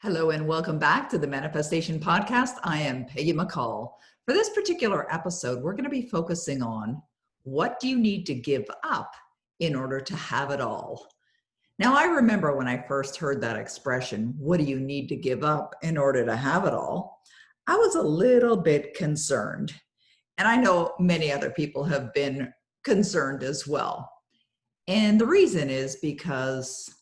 Hello and welcome back to the Manifestation Podcast. I am Peggy McColl. For this particular episode, we're going to be focusing on what do you need to give up in order to have it all? Now, I remember when I first heard that expression, what do you need to give up in order to have it all? I was a little bit concerned. And I know many other people have been concerned as well. And the reason is because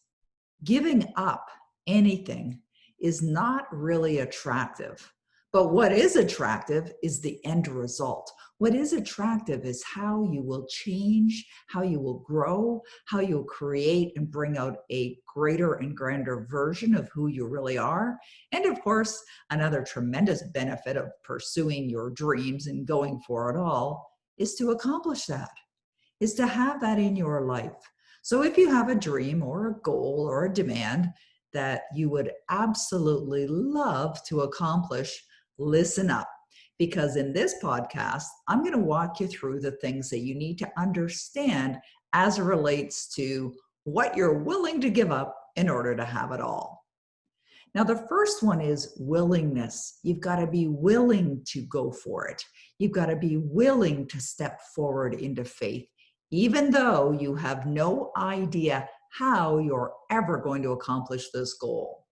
giving up anything is not really attractive. But what is attractive is the end result. What is attractive is how you will change, how you will grow, how you'll create and bring out a greater and grander version of who you really are. And of course, another tremendous benefit of pursuing your dreams and going for it all is to accomplish that, is to have that in your life. So if you have a dream or a goal or a demand that you would absolutely love to accomplish, listen up. Because in this podcast, I'm going to walk you through the things that you need to understand as it relates to what you're willing to give up in order to have it all. Now, the first one is willingness. You've got to be willing to go for it. You've got to be willing to step forward into faith, even though you have no idea how you're ever going to accomplish this goal.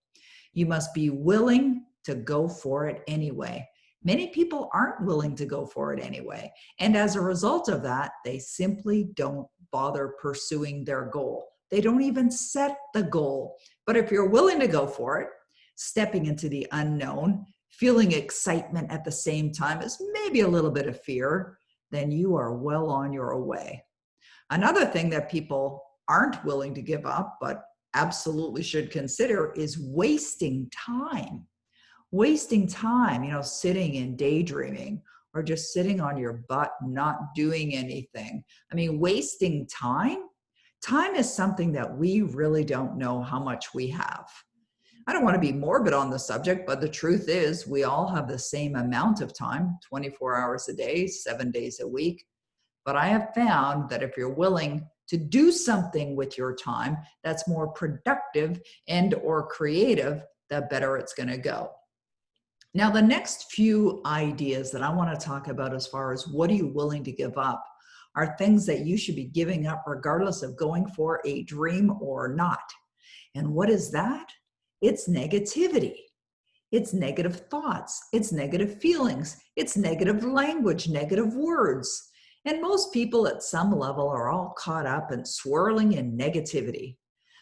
You must be willing to go for it anyway. Many people aren't willing to go for it anyway. And as a result of that, they simply don't bother pursuing their goal. They don't even set the goal. But if you're willing to go for it, stepping into the unknown, feeling excitement at the same time as maybe a little bit of fear, then you are well on your way. Another thing that people aren't willing to give up, but absolutely should consider, is wasting time. Wasting time, sitting and daydreaming or just sitting on your butt, not doing anything. I mean, wasting time. Time is something that we really don't know how much we have. I don't want to be morbid on the subject, but the truth is we all have the same amount of time, 24 hours a day, 7 days a week. But I have found that if you're willing to do something with your time that's more productive and or creative, the better it's going to go. Now, the next few ideas that I want to talk about as far as what are you willing to give up are things that you should be giving up regardless of going for a dream or not. And what is that? It's negativity. It's negative thoughts. It's negative feelings. It's negative language, negative words. And most people at some level are all caught up and swirling in negativity.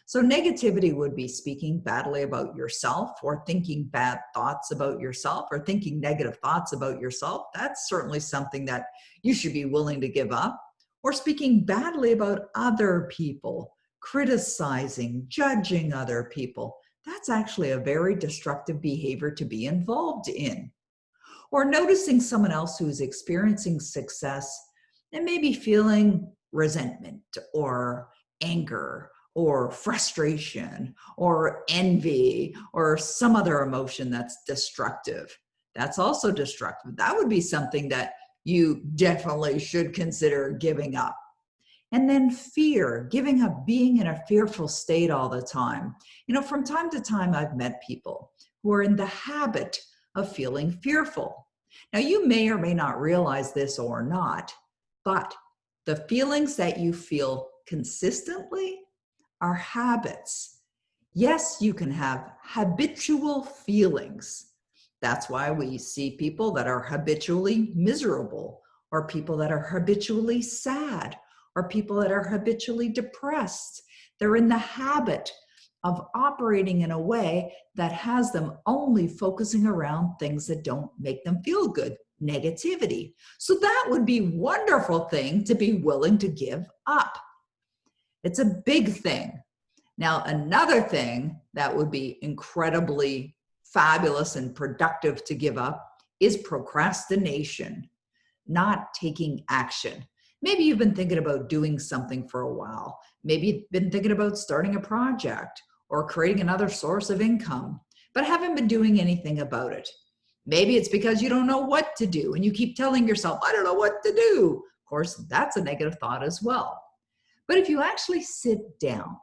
So negativity would be speaking badly about yourself or thinking bad thoughts about yourself or thinking negative thoughts about yourself. That's certainly something that you should be willing to give up. Or speaking badly about other people, criticizing, judging other people. That's actually a very destructive behavior to be involved in. Or noticing someone else who is experiencing success and maybe feeling resentment or anger or frustration or envy or some other emotion that's destructive. That's also destructive. That would be something that you definitely should consider giving up. And then fear, giving up being in a fearful state all the time. From time to time, I've met people who are in the habit of feeling fearful. Now, you may or may not realize this or not, but the feelings that you feel consistently are habits. Yes, you can have habitual feelings. That's why we see people that are habitually miserable, or people that are habitually sad, or people that are habitually depressed. They're in the habit of operating in a way that has them only focusing around things that don't make them feel good. Negativity. So that would be a wonderful thing to be willing to give up. It's a big thing. Now, another thing that would be incredibly fabulous and productive to give up is procrastination, not taking action. Maybe you've been thinking about doing something for a while. Maybe you've been thinking about starting a project or creating another source of income, but haven't been doing anything about it. Maybe it's because you don't know what to do and you keep telling yourself, I don't know what to do. Of course, that's a negative thought as well. But if you actually sit down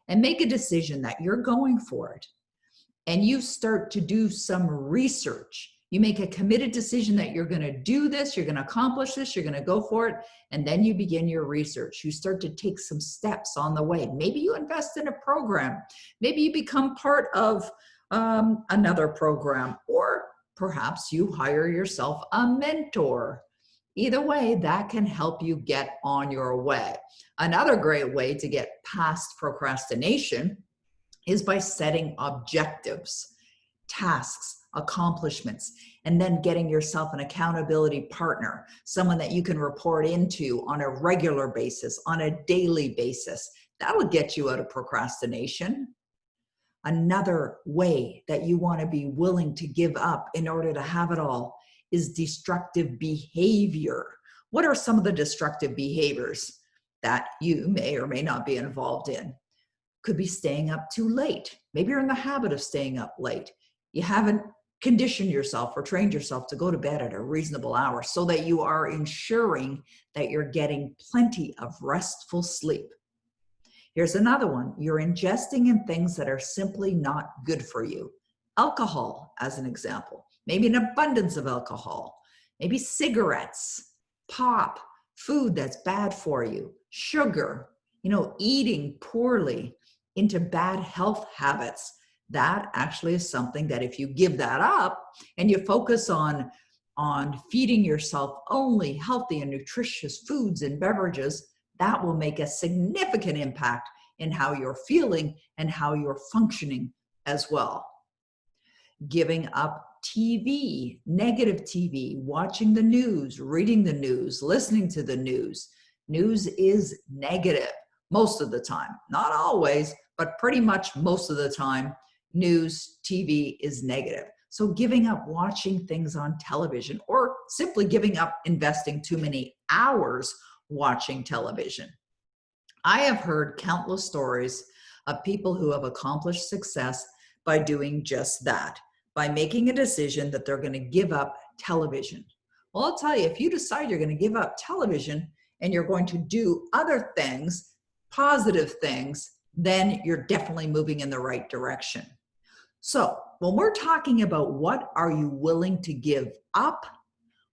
and make a decision that you're going for it and you start to do some research. You make a committed decision that you're going to do this, you're going to accomplish this, you're going to go for it, and then you begin your research. You start to take some steps on the way. Maybe you invest in a program. Maybe you become part of another program, or perhaps you hire yourself a mentor. Either way, that can help you get on your way. Another great way to get past procrastination is by setting objectives, tasks, accomplishments, and then getting yourself an accountability partner, someone that you can report into on a regular basis, on a daily basis. That'll get you out of procrastination. Another way that you want to be willing to give up in order to have it all is destructive behavior. What are some of the destructive behaviors that you may or may not be involved in? Could be staying up too late. Maybe you're in the habit of staying up late. You haven't conditioned yourself or trained yourself to go to bed at a reasonable hour so that you are ensuring that you're getting plenty of restful sleep. Here's another one. You're ingesting in things that are simply not good for you. Alcohol, as an example. Maybe an abundance of alcohol. Maybe cigarettes, pop, food that's bad for you, sugar, eating poorly, into bad health habits. That actually is something that if you give that up and you focus on feeding yourself only healthy and nutritious foods and beverages, that will make a significant impact in how you're feeling and how you're functioning as well. Giving up TV, negative TV, watching the news, reading the news, listening to the news. News is negative most of the time, not always, but pretty much most of the time, news, TV is negative. So giving up watching things on television, or simply giving up investing too many hours watching television. I have heard countless stories of people who have accomplished success by doing just that, by making a decision that they're going to give up television. Well, I'll tell you, if you decide you're going to give up television and you're going to do other things, positive things, then you're definitely moving in the right direction. So when we're talking about what are you willing to give up,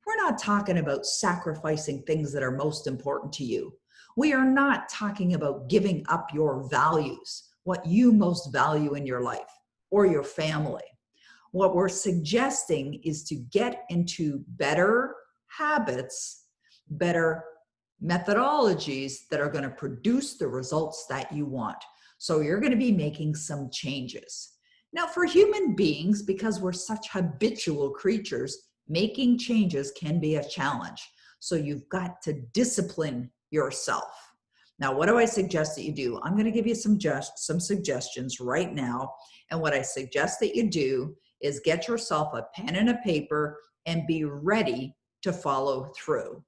we're not talking about sacrificing things that are most important to you. We are not talking about giving up your values, what you most value in your life or your family. What we're suggesting is to get into better habits, better methodologies that are going to produce the results that you want. So you're going to be making some changes. Now, for human beings, because we're such habitual creatures, making changes can be a challenge. So you've got to discipline yourself. Now, what do I suggest that you do? I'm going to give you some suggestions right now. And what I suggest that you do is get yourself a pen and a paper and be ready to follow through.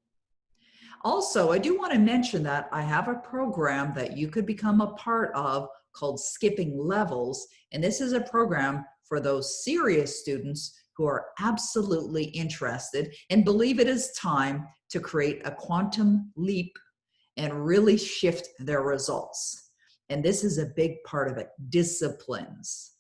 Also, I do want to mention that I have a program that you could become a part of called Skipping Levels. And this is a program for those serious students who are absolutely interested and believe it is time to create a quantum leap and really shift their results. And this is a big part of it, disciplines.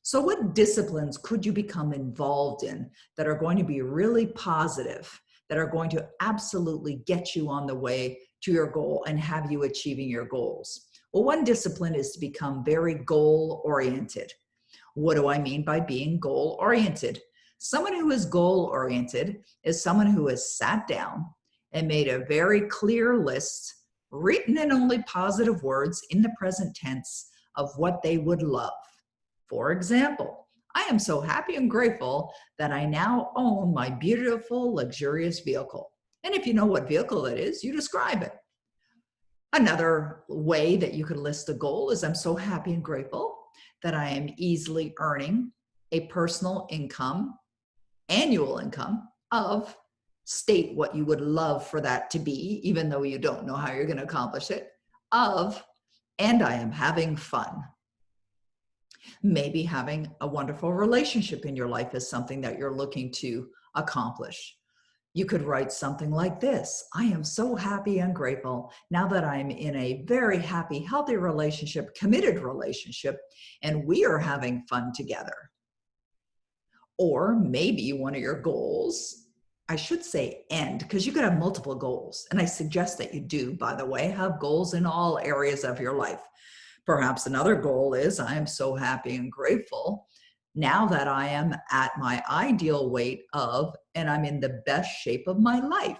So what disciplines could you become involved in that are going to be really positive, that are going to absolutely get you on the way to your goal and have you achieving your goals? Well, one discipline is to become very goal-oriented. What do I mean by being goal-oriented? Someone who is goal-oriented is someone who has sat down and made a very clear list, written in only positive words in the present tense, of what they would love. For example, I am so happy and grateful that I now own my beautiful, luxurious vehicle. And if you know what vehicle it is, you describe it. Another way that you could list a goal is I'm so happy and grateful that I am easily earning a personal income, annual income of, state what you would love for that to be, even though you don't know how you're going to accomplish it, of, and I am having fun. Maybe having a wonderful relationship in your life is something that you're looking to accomplish. You could write something like this: I am so happy and grateful now that I'm in a very happy, healthy relationship, committed relationship, and we are having fun together. Or maybe one of your goals, I should say end, because you could have multiple goals. And I suggest that you do, by the way, have goals in all areas of your life. Perhaps another goal is, I am so happy and grateful now that I am at my ideal weight of, and I'm in the best shape of my life,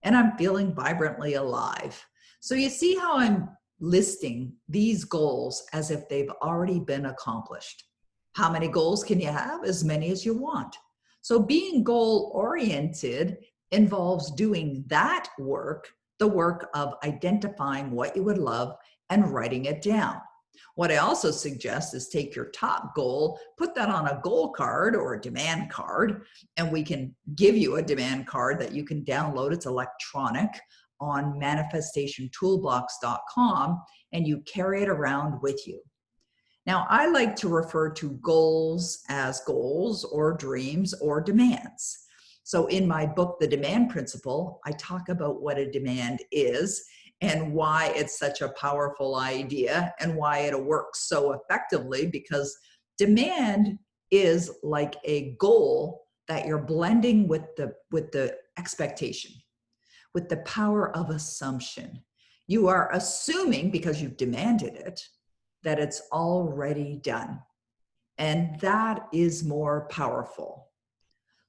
and I'm feeling vibrantly alive. So you see how I'm listing these goals as if they've already been accomplished. How many goals can you have? As many as you want. So being goal-oriented involves doing that work, the work of identifying what you would love and writing it down. What I also suggest is take your top goal, put that on a goal card or a demand card, and we can give you a demand card that you can download. It's electronic on manifestationtoolbox.com, and you carry it around with you. Now, I like to refer to goals as goals or dreams or demands. So in my book, The Demand Principle, I talk about what a demand is and why it's such a powerful idea and why it works so effectively, because demand is like a goal that you're blending with the expectation, with the power of assumption. You are assuming, because you've demanded it, that it's already done. And that is more powerful.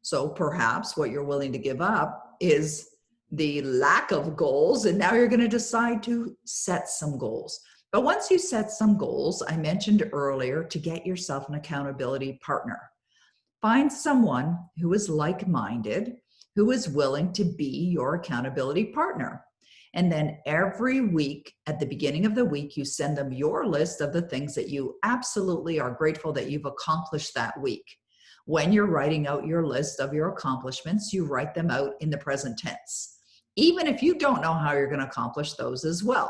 So perhaps what you're willing to give up is the lack of goals, and now you're going to decide to set some goals. But once you set some goals, I mentioned earlier, to get yourself an accountability partner. Find someone who is like-minded, who is willing to be your accountability partner. And then every week, at the beginning of the week, you send them your list of the things that you absolutely are grateful that you've accomplished that week. When you're writing out your list of your accomplishments, you write them out in the present tense, even if you don't know how you're going to accomplish those as well.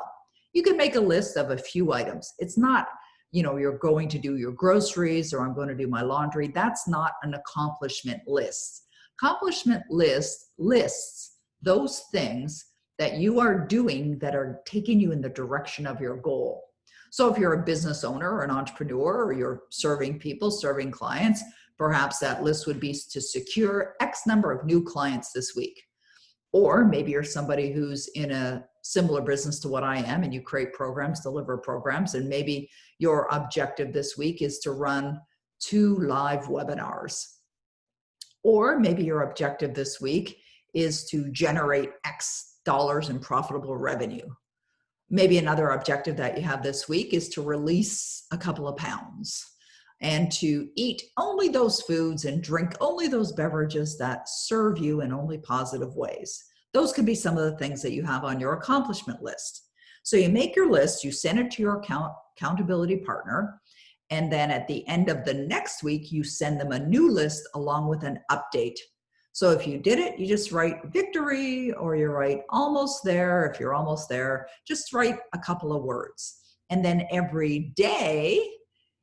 You can make a list of a few items. It's not, you're going to do your groceries or I'm going to do my laundry. That's not an accomplishment list. Accomplishment list lists those things that you are doing that are taking you in the direction of your goal. So if you're a business owner or an entrepreneur, or you're serving people, serving clients, perhaps that list would be to secure X number of new clients this week. Or maybe you're somebody who's in a similar business to what I am, and you create programs, deliver programs, and maybe your objective this week is to run 2 live webinars. Or maybe your objective this week is to generate X dollars in profitable revenue. Maybe another objective that you have this week is to release a couple of pounds and to eat only those foods and drink only those beverages that serve you in only positive ways. Those could be some of the things that you have on your accomplishment list. So you make your list, you send it to your accountability partner, and then at the end of the next week, you send them a new list along with an update. So if you did it, you just write victory, or you write almost there. If you're almost there, just write a couple of words. And then every day,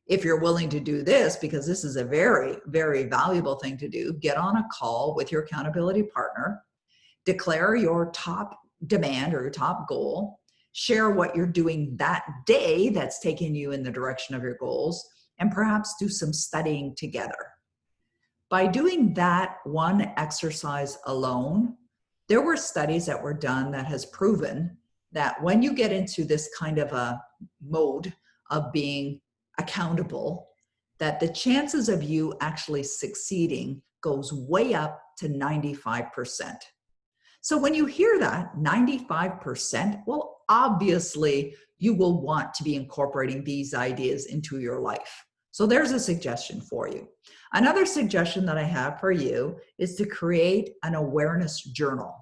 if you're willing to do this, because this is a very, very valuable thing to do, get on a call with your accountability partner, declare your top demand or your top goal, share what you're doing that day that's taking you in the direction of your goals, and perhaps do some studying together. By doing that one exercise alone, there were studies that were done that has proven that when you get into this kind of a mode of being accountable, that the chances of you actually succeeding goes way up to 95%. So when you hear that, 95%, well, obviously you will want to be incorporating these ideas into your life. So there's a suggestion for you. Another suggestion that I have for you is to create an awareness journal.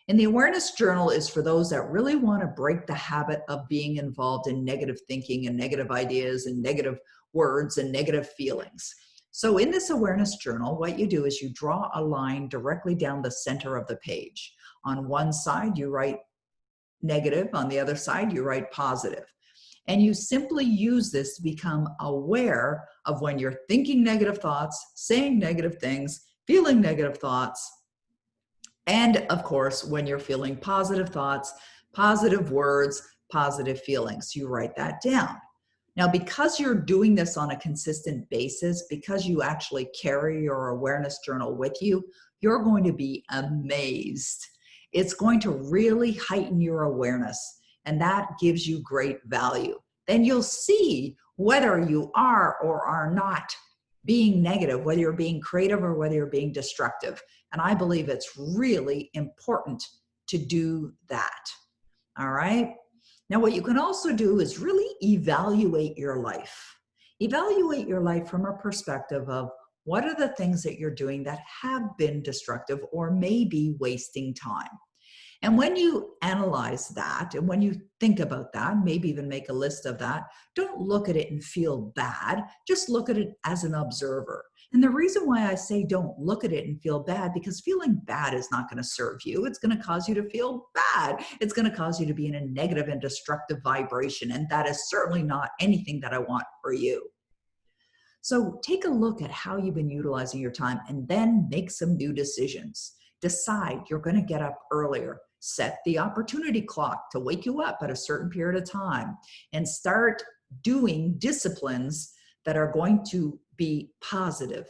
And the awareness journal is for those that really want to break the habit of being involved in negative thinking and negative ideas and negative words and negative feelings. So in this awareness journal, what you do is you draw a line directly down the center of the page. On one side, you write negative. On the other side, you write positive. And you simply use this to become aware of when you're thinking negative thoughts, saying negative things, feeling negative thoughts, and of course, when you're feeling positive thoughts, positive words, positive feelings. You write that down. Now, because you're doing this on a consistent basis, because you actually carry your awareness journal with you, you're going to be amazed. It's going to really heighten your awareness, and that gives you great value. Then you'll see whether you are or are not being negative, whether you're being creative or whether you're being destructive. And I believe it's really important to do that. All right. Now, what you can also do is really evaluate your life. Evaluate your life from a perspective of what are the things that you're doing that have been destructive or may be wasting time. And when you analyze that, and when you think about that, maybe even make a list of that, don't look at it and feel bad. Just look at it as an observer. And the reason why I say don't look at it and feel bad, because feeling bad is not going to serve you. It's going to cause you to feel bad. It's going to cause you to be in a negative and destructive vibration. And that is certainly not anything that I want for you. So take a look at how you've been utilizing your time and then make some new decisions. Decide you're going to get up earlier. Set the opportunity clock to wake you up at a certain period of time and start doing disciplines that are going to be positive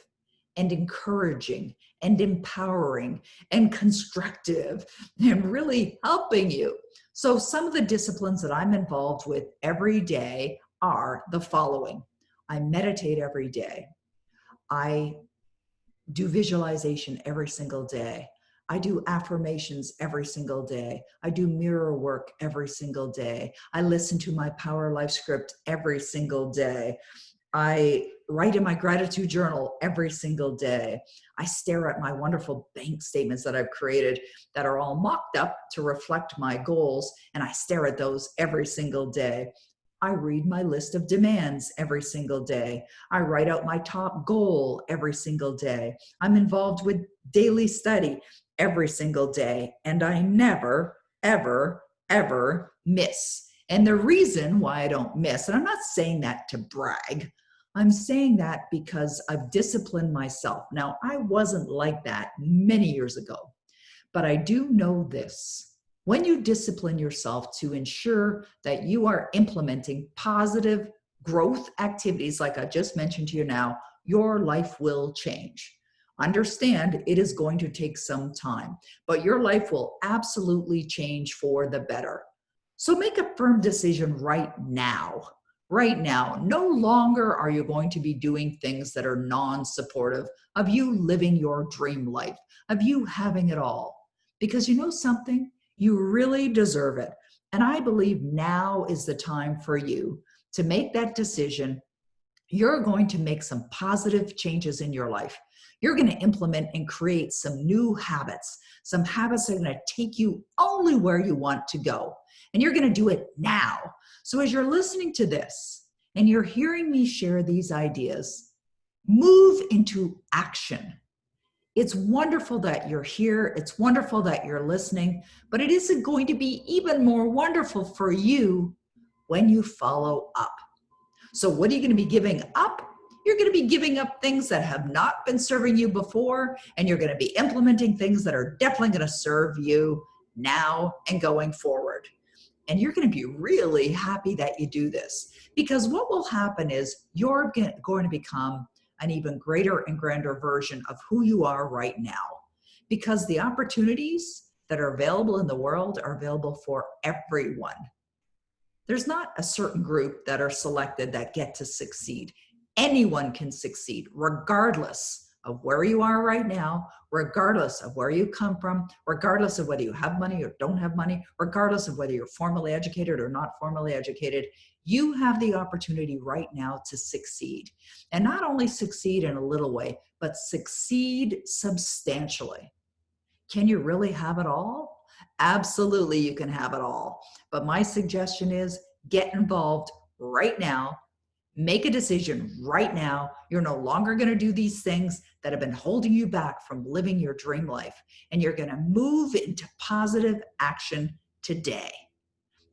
and encouraging and empowering and constructive and really helping you. So some of the disciplines that I'm involved with every day are the following. I meditate every day. I do visualization every single day. I do affirmations every single day. I do mirror work every single day. I listen to my Power Life script every single day. I write in my gratitude journal every single day. I stare at my wonderful bank statements that I've created that are all mocked up to reflect my goals, and I stare at those every single day. I read my list of demands every single day. I write out my top goal every single day. I'm involved with daily study every single day, and I never, ever, ever miss. And the reason why I don't miss, and I'm not saying that to brag, I'm saying that because I've disciplined myself. Now, I wasn't like that many years ago, but I do know this. When you discipline yourself to ensure that you are implementing positive growth activities, like I just mentioned to you now, your life will change. Understand it is going to take some time, but your life will absolutely change for the better. So make a firm decision right now. Right now, no longer are you going to be doing things that are non-supportive of you living your dream life, of you having it all. Because you know something? You really deserve it. And I believe now is the time for you to make that decision. You're going to make some positive changes in your life. You're going to implement and create some new habits, some habits that are going to take you only where you want to go. And you're going to do it now. So as you're listening to this and you're hearing me share these ideas, move into action. It's wonderful that you're here. It's wonderful that you're listening, but it isn't going to be even more wonderful for you when you follow up. So what are you going to be giving up? You're going to be giving up things that have not been serving you before, and you're going to be implementing things that are definitely going to serve you now and going forward. And you're going to be really happy that you do this, because what will happen is you're going to become an even greater and grander version of who you are right now, because the opportunities that are available in the world are available for everyone. There's not a certain group that are selected that get to succeed. Anyone can succeed, regardless of where you are right now, regardless of where you come from, regardless of whether you have money or don't have money, regardless of whether you're formally educated or not formally educated. You have the opportunity right now to succeed. And not only succeed in a little way, but succeed substantially. Can you really have it all? Absolutely, you can have it all. But my suggestion is get involved right now. Make a decision right now. You're no longer going to do these things that have been holding you back from living your dream life. And you're going to move into positive action today.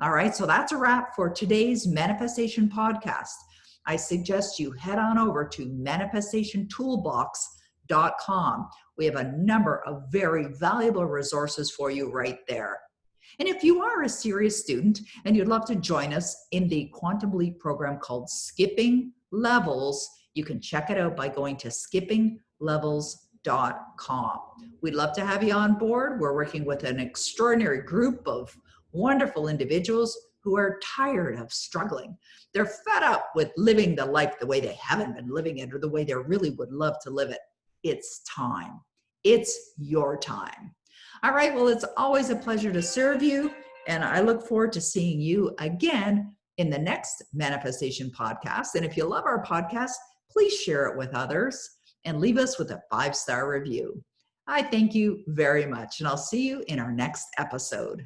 All right, so that's a wrap for today's Manifestation Podcast. I suggest you head on over to manifestationtoolbox.com. We have a number of very valuable resources for you right there. And if you are a serious student and you'd love to join us in the Quantum Leap program called Skipping Levels, you can check it out by going to skippinglevels.com. We'd love to have you on board. We're working with an extraordinary group of wonderful individuals who are tired of struggling. They're fed up with living the life the way they haven't been living it or the way they really would love to live it. It's time. It's your time. All right, well, it's always a pleasure to serve you, and I look forward to seeing you again in the next Manifestation podcast. And if you love our podcast, please share it with others and leave us with a 5-star review. I thank you very much, and I'll see you in our next episode.